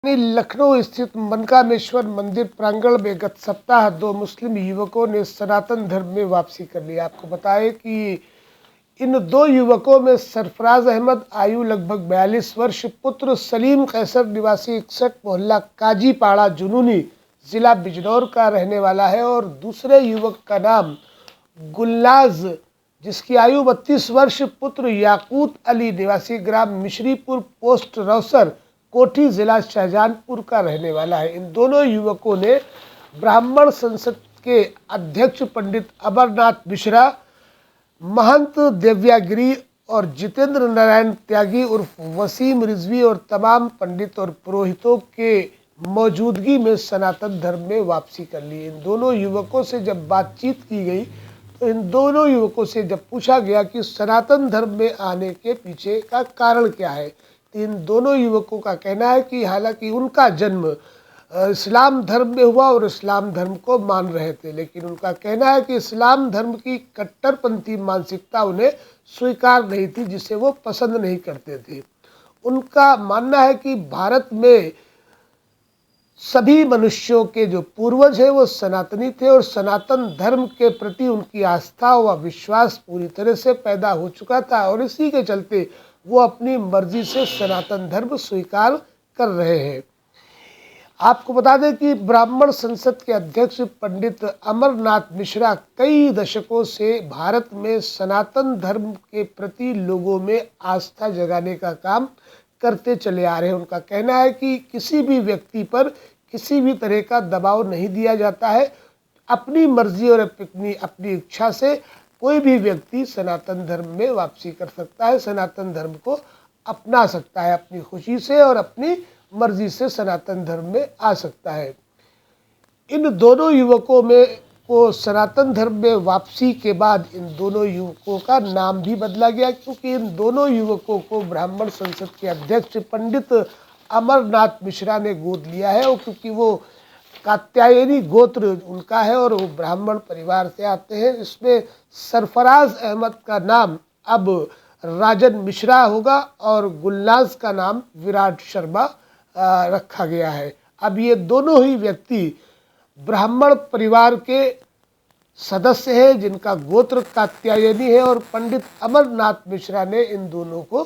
लखनऊ स्थित मनकामेश्वर मंदिर प्रांगण में गत सप्ताह 2 मुस्लिम युवकों ने सनातन धर्म में वापसी कर ली। आपको बताएं कि इन 2 युवकों में सरफराज अहमद आयु लगभग 42 वर्ष, पुत्र सलीम कैसर निवासी 61 मोहल्ला काजीपाड़ा जुनूनी जिला बिजनौर का रहने वाला है और दूसरे युवक का नाम गुलनाज जिसकी आयु 32 वर्ष, पुत्र याकूत अली निवासी ग्राम मिश्रीपुर पोस्ट रौसर कोठी जिला शाहजहानपुर का रहने वाला है। इन दोनों युवकों ने ब्राह्मण संसद के अध्यक्ष पंडित अमरनाथ मिश्रा, महंत देव्यागिरी और जितेंद्र नारायण त्यागी उर्फ वसीम रिजवी और तमाम पंडित और पुरोहितों के मौजूदगी में सनातन धर्म में वापसी कर ली। इन दोनों युवकों से जब बातचीत की गई तो इन दोनों युवकों से जब पूछा गया कि सनातन धर्म में आने के पीछे का कारण क्या है, इन दोनों युवकों का कहना है कि हालांकि उनका जन्म इस्लाम धर्म में हुआ और इस्लाम धर्म को मान रहे थे, लेकिन उनका कहना है कि इस्लाम धर्म की कट्टरपंथी मानसिकता उन्हें स्वीकार नहीं थी, जिसे वो पसंद नहीं करते थे। उनका मानना है कि भारत में सभी मनुष्यों के जो पूर्वज हैं वो सनातनी थे और सनातन धर्म के प्रति उनकी आस्था व विश्वास पूरी तरह से पैदा हो चुका था और इसी के चलते वो अपनी मर्जी से सनातन धर्म स्वीकार कर रहे हैं। आपको बता दें कि ब्राह्मण संसद के अध्यक्ष पंडित अमरनाथ मिश्रा कई दशकों से भारत में सनातन धर्म के प्रति लोगों में आस्था जगाने का काम करते चले आ रहे हैं। उनका कहना है कि किसी भी व्यक्ति पर किसी भी तरह का दबाव नहीं दिया जाता है। अपनी मर्जी और अपनी इच्छा से कोई भी व्यक्ति सनातन धर्म में वापसी कर सकता है, सनातन धर्म को अपना सकता है, अपनी खुशी से और अपनी मर्जी से सनातन धर्म में आ सकता है। इन दोनों युवकों में को सनातन धर्म में वापसी के बाद इन दोनों युवकों का नाम भी बदला गया, क्योंकि इन दोनों युवकों को ब्राह्मण संसद के अध्यक्ष पंडित अमरनाथ मिश्रा ने गोद लिया है और क्योंकि वो कात्यायनी गोत्र उनका है और वो ब्राह्मण परिवार से आते हैं। इसमें सरफराज अहमद का नाम अब राजन मिश्रा होगा और गुलनाज का नाम विराट शर्मा रखा गया है। अब ये दोनों ही व्यक्ति ब्राह्मण परिवार के सदस्य हैं जिनका गोत्र कात्यायनी है और पंडित अमरनाथ मिश्रा ने इन दोनों को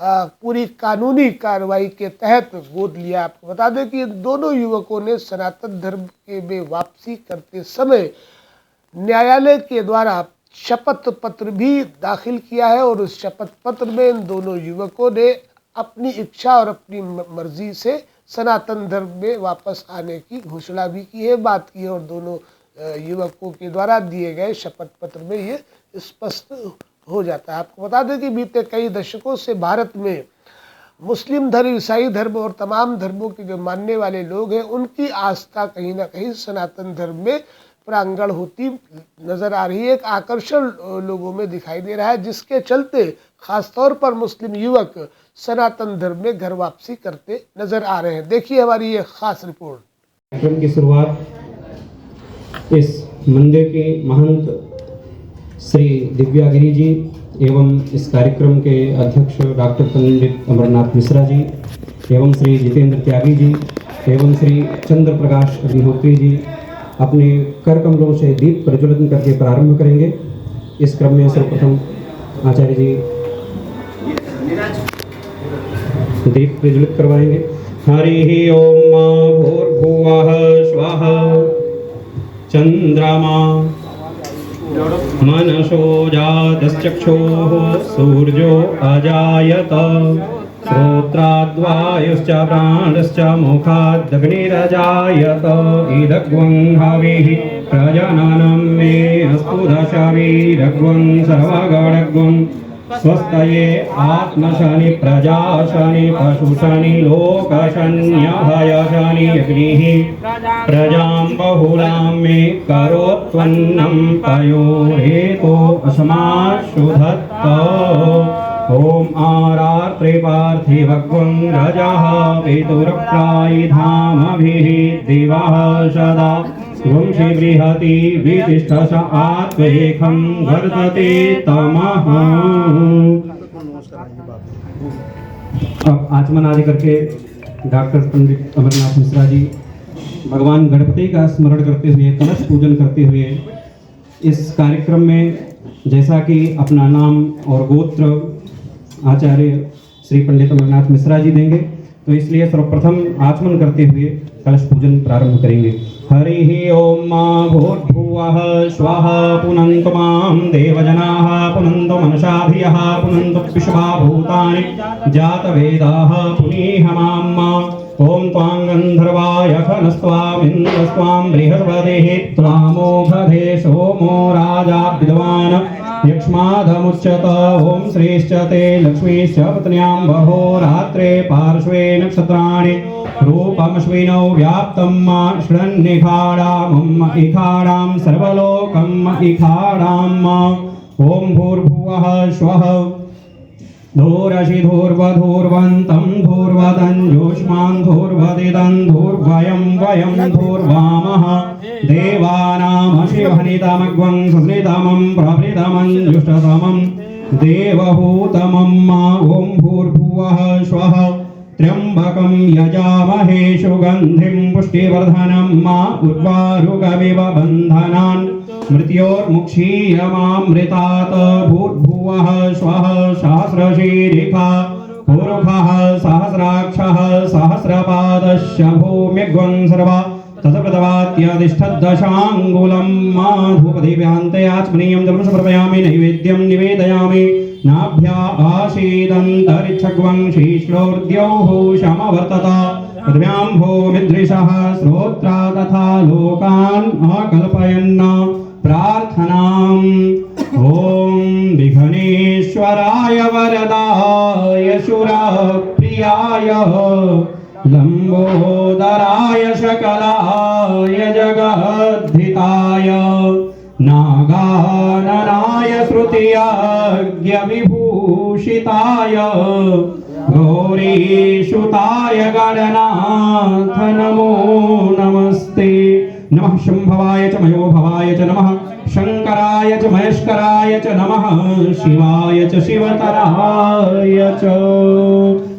पूरी कानूनी कार्रवाई के तहत गोद लिया। आपको बता दें कि इन दोनों युवकों ने सनातन धर्म के में वापसी करते समय न्यायालय के द्वारा शपथ पत्र भी दाखिल किया है और उस शपथ पत्र में इन दोनों युवकों ने अपनी इच्छा और अपनी मर्जी से सनातन धर्म में वापस आने की घोषणा भी की है, बात की है और दोनों युवकों के द्वारा दिए गए शपथ पत्र में ये स्पष्ट हो जाता है। आपको बता दें कि बीते कई दशकों से भारत में मुस्लिम धर्म, ईसाई धर्म और तमाम धर्मों के जो मानने वाले लोग हैं उनकी आस्था कहीं ना कहीं सनातन धर्म में प्रांगण होती नजर आ रही है। एक आकर्षण लोगों में दिखाई दे रहा है, जिसके चलते खासतौर पर मुस्लिम युवक सनातन धर्म में घर वापसी करते नजर आ रहे हैं। देखिए हमारी ये खास रिपोर्ट। कार्यक्रम की शुरुआत इस मंदिर के महंत श्री दिव्यागिरी जी एवं इस कार्यक्रम के अध्यक्ष डॉक्टर पंडित अमरनाथ मिश्रा जी एवं श्री जितेंद्र त्यागी जी एवं श्री चंद्र प्रकाश अग्निहोत्री जी अपने कर कमलों से दीप प्रज्वलन करके प्रारंभ करेंगे। इस क्रम में सर्वप्रथम आचार्य जी दीप प्रज्वलित करवाएंगे। हरि ओम भूर्भुवः स्वः चंद्रमा मनसो जातश्चक्षुः सूर्यो अजायत श्रोत्राद्वायुश्च प्राणश्च मुखादग्निरजायत इदग्वं हविः प्रजननं मे अस्तु दशवीरग्वं सर्वगणग्वं स्वस्तये आत्मशनि प्रजाशनि पशुशनि लोकशन्यभयशनि अग्निः प्रजां बहुलां मे करोत्वन्नं पयोरेतो अस्माशुधत्त ओम आरार्त्रे पार्थिवग्वं रजः पितुरप्रायिधामभिः दिवः सदा वंशी बृहति वितिष्ठस आत्मेकं वर्तते तमः। अब आचमन आदि करके डॉक्टर पंडित अमरनाथ मिश्रा जी भगवान गणपति का स्मरण करते हुए, कलश पूजन करते हुए इस कार्यक्रम में जैसा कि अपना नाम और गोत्र आचार्य श्री पंडित अमरनाथ मिश्रा जी देंगे, तो इसलिए सर्वप्रथम आचमन करते हुए कलश पूजन प्रारंभ करेंगे। हरि ओम भूर्भुवः स्वः पुनन्तु मां देवजनाः पुनन्तु मनसाधियः पुनन्तु विश्वा भूतानि जातवेदाः पुनीह मां। ओम त्वां गन्धर्वाय खनस्त्वामिन्द्रस्त्वां बृहस्पतिः त्वामोघधे सोमो राजा विद्वान् यक्ष्माधमुच्यत। ओम श्रीश्च ते लक्ष्मीश्च पत्न्यां बहो रात्रे पार्श्वे नक्षत्राणि रूपमश्विनौ व्याप्तं शृण्निखाडामं इखाडां सर्वलोकं इखाडाम्। ओम भूर्भुवः स्वः धूरसि धूर्वधूर्वन्तं धूर्वदञ्जोष्मान् धूर्वदिदं धूर्वयं वयं धूर्वामः देवानामशिवनितमग्वं सुस्नितमं प्रभृतमञ्जुष्टतमं देवहूतमं ॐ भूर्भुवः स्वः त्र्यम्बकं यजामहे सुगन्धिं पुष्टिवर्धनं उर्वारुकमिव बन्धनान् मृत्योर्मुक्षीयमामृतात्। भूर्भुवः स्वः सहस्रशीरिखा पुरुषः सहस्राक्षः सहस्रपादश्च भूम्यग्वं सर्वा तत्प्रतवात्यधिष्ठद्दशाङ्गुलं धूपदीप्यान्ते आचमनीयं जलं समर्पयामि नैवेद्यं निवेदयामि। नाभ्या आसीदन्तरिक्षग्वं शीश्लोर्द्यौः समवर्तत पृथिव्यां भूमिदृशः श्रोत्रा तथा लोकान् अकल्पयन् प्रार्थनाम्। ॐ विघ्नेश्वराय वरदाय सुरप्रियाय लंबोदराय सकलाय जगद्धिताय नागाननाय श्रुतियज्ञ विभूषिताय गौरीसुताय गणनाथ नमो नमस्ते। नमः शंभवाय च मयोभवाय च नमः शंकराय च महेश्वराय च नमः शिवाय च शिवतराय च।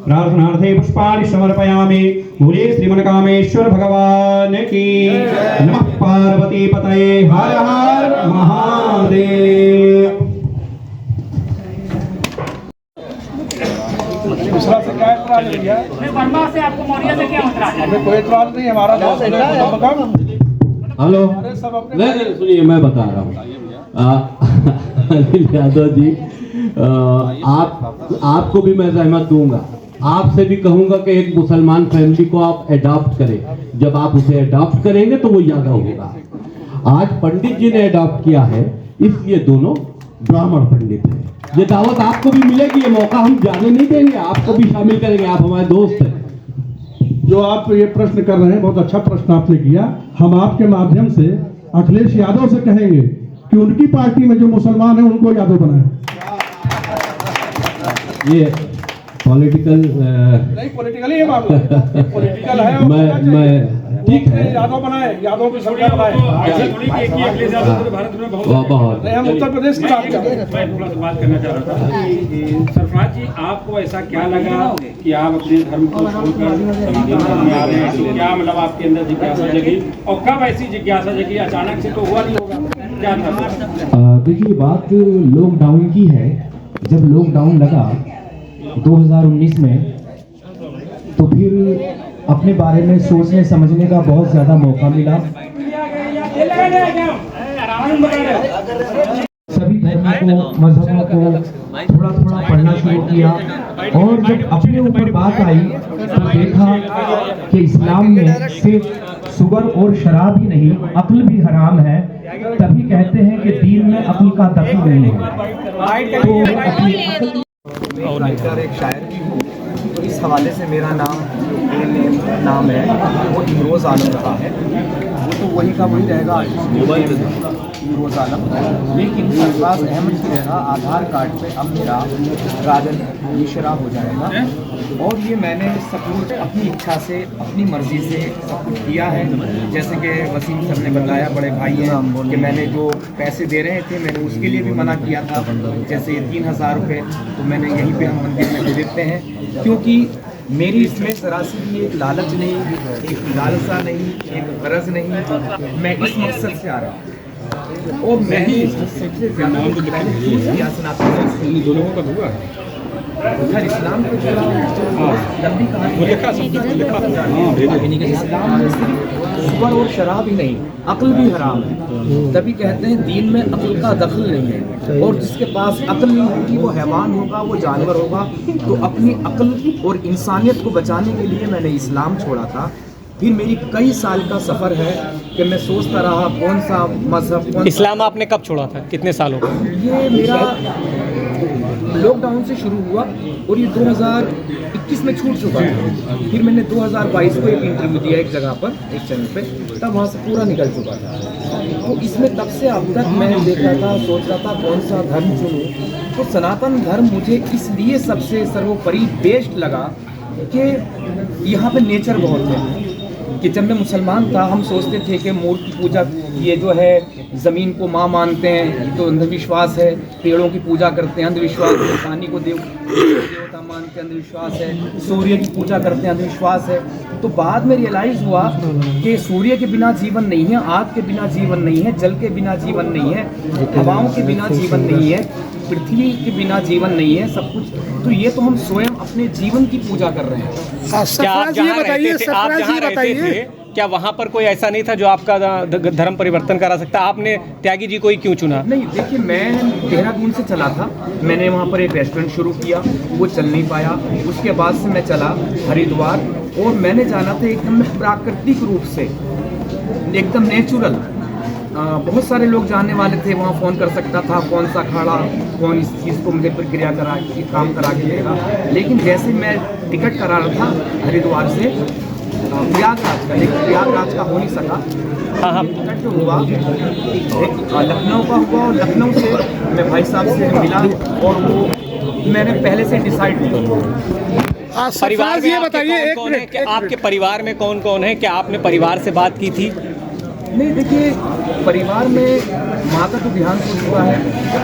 प्रार्थनार्थे पुष्पाणि समर्पयामि। बोलिए श्रीमन्कामेश्वर भगवान की नमः। पार्वती पतये हर हर महादेव। मिश्रा से क्या एतराज है भैया? वर्मा से आपको मौर्य से क्या एतराज है? हमें कोई एतराज नहीं, हमारा दोस्त है। हेलो, सब अपने नहीं सुनिए, मैं बता रहा हूँ अनिल यादव जी, आपको भी मैं सहमत दूंगा। आपसे भी कहूंगा कि एक मुसलमान फैमिली को आप अडॉप्ट करें। जब आप उसे अडॉप्ट करेंगे तो वो ज्यादा होगा। आज पंडित जी ने अडॉप्ट किया है, इसलिए दोनों ब्राह्मण पंडित हैं। ये दावत आपको भी मिलेगी, ये मौका हम जाने नहीं देंगे, आपको भी शामिल करेंगे। आप हमारे दोस्त हैं। जो आप ये प्रश्न कर रहे हैं, बहुत अच्छा प्रश्न आपने किया। हम आपके माध्यम से अखिलेश यादव से कहेंगे कि उनकी पार्टी में जो मुसलमान है उनको यादव बनाए। ये पॉलिटिकल नहीं, पॉलिटिकल ही है मामला, पॉलिटिकल है। मैं ठीक है, यादव बनाए, यादव की सरकार बनाए। बहुत नहीं, हम उत्तर प्रदेश की बात कर रहे हैं। मैं थोड़ा सा बात करना चाह रहा था कि सरफराज जी, आपको ऐसा क्या लगा कि आप अपने धर्म को छोड़कर सनातन धर्म में आ रहे हैं? तो क्या मतलब आपके अंदर जिज्ञासा जगी, और कब ऐसी जिज्ञासा जगी? अचानक से तो हुआ नहीं होगा, क्या था? देखिए, बात लॉकडाउन की है। जब लॉकडाउन लगा 2019 में, तो फिर अपने बारे में सोचने समझने का बहुत ज़्यादा मौका मिला। सभी धर्मों को, मजहबों को थोड़ा थोड़ा पढ़ना शुरू किया, और जब अपने ऊपर बात आई तो देखा कि इस्लाम में सिर्फ सुगर और शराब ही नहीं, अक्ल भी हराम है। तभी कहते हैं कि दीन में अक्ल का दखल नहीं है। तो एक शायर भी हूँ, तो इस हवाले से मेरा नाम है वो इमरोज़ आलम रहा है। वो तो वही का वही रहेगा, इमरोज़ आलम। लेकिन सरफराज अहमद की जगह आधार कार्ड पे अब मेरा राजन मिश्रा हो जाएगा। और ये मैंने सब कुछ अपनी इच्छा से, अपनी मर्जी से सब कुछ किया है। जैसे कि वसीम सर ने बताया, बड़े भाई हैं, कि मैंने जो पैसे दे रहे थे मैंने उसके लिए भी मना किया था। जैसे 3000 रुपये तो मैंने यहीं पे हम मंदिर में दे देते हैं, क्योंकि मेरी इसमें जरा सी भी एक लालच नहीं, एक लालसा नहीं, एक गरज नहीं। मैं इस मकसद से आ रहा हूँ और मैं ही सबसे ज़्यादा किया सनातन दोनों का हुआ है खैर इस्लाम को जो लंबी कहानी है। इस्लाम में सिर्फ सुअर और शराब ही नहीं, अक्ल भी हराम है। तभी कहते हैं दीन में अक्ल का दखल नहीं है, और जिसके पास अक्ल नहीं होगी वो हैवान होगा, वो जानवर होगा। तो अपनी अक्ल और इंसानियत को बचाने के लिए मैंने इस्लाम छोड़ा था। फिर मेरी कई साल का सफ़र है कि मैं सोचता रहा कौन सा मजहब, इस्लाम आपने कब छोड़ा था, कितने सालों का? ये मेरा लॉकडाउन से शुरू हुआ और ये 2021 में छूट चुका था। फिर मैंने 2022 को एक इंटरव्यू दिया एक जगह पर, एक चैनल पे, तब वहाँ से पूरा निकल चुका था। तो इसमें तब से अब तक मैं देख रहा था, सोच रहा था कौन सा धर्म चुनूं। तो सनातन धर्म मुझे इसलिए सबसे सर्वोपरि बेस्ट लगा कि यहाँ पे नेचर बहुत है। कि जब मैं मुसलमान था हम सोचते थे कि मूर्ति पूजा, ये जो है ज़मीन को माँ मानते हैं, ये तो अंधविश्वास है। पेड़ों की पूजा करते हैं, अंधविश्वास है। पानी को देवता मानते हैं, अंधविश्वास है। सूर्य की पूजा करते हैं, अंधविश्वास है। तो बाद में रियलाइज़ हुआ कि सूर्य के बिना जीवन नहीं है, आग के बिना जीवन नहीं है, जल के बिना जीवन नहीं है, हवाओं के बिना जीवन नहीं है, पृथ्वी के बिना जीवन नहीं है, सब कुछ। तो ये तो हम स्वयं अपने जीवन की पूजा कर रहे हैं। क्या आप जहाँ रहते थे, क्या वहाँ पर कोई ऐसा नहीं था जो आपका धर्म परिवर्तन करा सकता? आपने त्यागी जी को ही क्यों चुना? नहीं, देखिए मैं देहरादून से चला था, मैंने वहाँ पर एक रेस्टोरेंट शुरू किया, वो चल नहीं पाया। उसके बाद से मैं चला हरिद्वार, और मैंने जाना था एकदम प्राकृतिक रूप से, एकदम नेचुरल। बहुत सारे लोग जानने वाले थे, वहाँ फ़ोन कर सकता था कौन सा अखाड़ा, कौन इस चीज़ को मुझे प्रक्रिया करा के काम करा के देगा। लेकिन जैसे मैं टिकट करा रहा था हरिद्वार से प्रयागराज का, लेकिन प्रयागराज का हो नहीं सका। टिकट जो हुआ लखनऊ का हुआ, और लखनऊ से मैं भाई साहब से मिला और वो मैंने पहले से डिसाइड किया। परिवार में ये बताइए कौन है कि आपके परिवार में कौन कौन है? क्या आपने परिवार से बात की थी? नहीं, देखिए परिवार में माँ का तो ध्यान हो चुका है,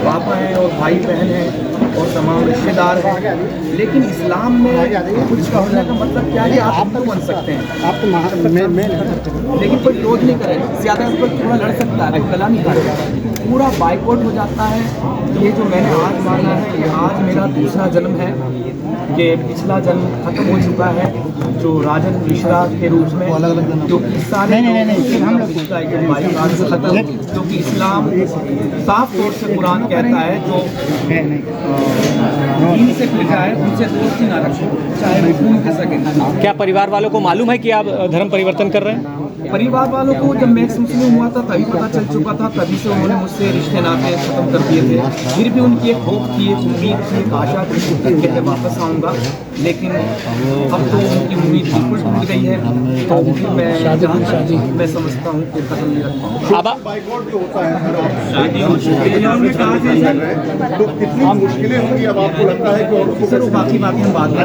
पापा हैं और भाई बहन हैं और तमाम रिश्तेदार हैं। लेकिन इस्लाम में कुछ का होने का मतलब क्या है, आप तो बन सकते हैं, आप तो लेकिन कोई विरोध नहीं करेगा, ज़्यादा इस पर थोड़ा लड़ सकता है, तो गला नहीं काटेगा, पूरा बाइकआउट हो जाता है। ये जो मैंने आज माना है, ये आज मेरा दूसरा जन्म है। कि पिछला जन्म खत्म हो चुका है जो राजन मिश्रा के रूप में, जो कि सारे खत्म, क्योंकि इस्लाम साफ तौर से कुरान कहता है जो दीन से खुलता है उनसे दोस्ती ना रखो, चाहे वो खून के सके। क्या परिवार वालों को मालूम है कि आप धर्म परिवर्तन कर रहे हैं? परिवार वालों को जब मैं मुस्लिम हुआ था तभी पता चल चुका था, तभी से उन्होंने मुझसे रिश्ते नाते खत्म कर दिए थे। फिर भी उनकी एक होप थी, एक उम्मीद थी, एक आशा थी कि मैं वापस आऊँगा, लेकिन अब तो उनकी उम्मीद बिल्कुल टूट गई है। तो मैं समझता हूँ कि कदम नहीं रख पाऊँगा। तो कितनी मुश्किलें होंगी अब आपको लगता है कि? सर वो बाकी बातें हम बाद में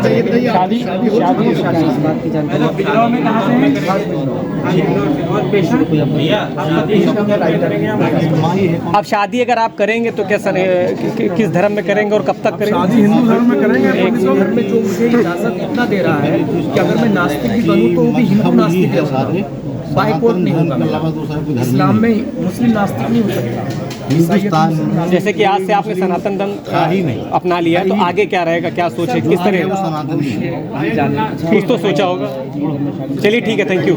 अब शादी अगर आप करेंगे तो क्या सर किस धर्म में करेंगे और कब तक करेंगे? शादी हिंदू धर्म में करेंगे। हिंदू धर्म में जो मुझे इजाज़त इतना दे रहा है कि अगर मैं नास्तिक भी बनूँ तो वो भी हिंदू नास्तिक रहूँगा, बाइकआउट नहीं होगा। इस्लाम में मुस्लिम नास्तिक नहीं हो सकता। जैसे कि आज से आपने सनातन धर्म अपना लिया, तो आगे क्या रहेगा, क्या सोचे, किस तरह? कुछ तो सोचा होगा। चलिए ठीक है, थैंक यू।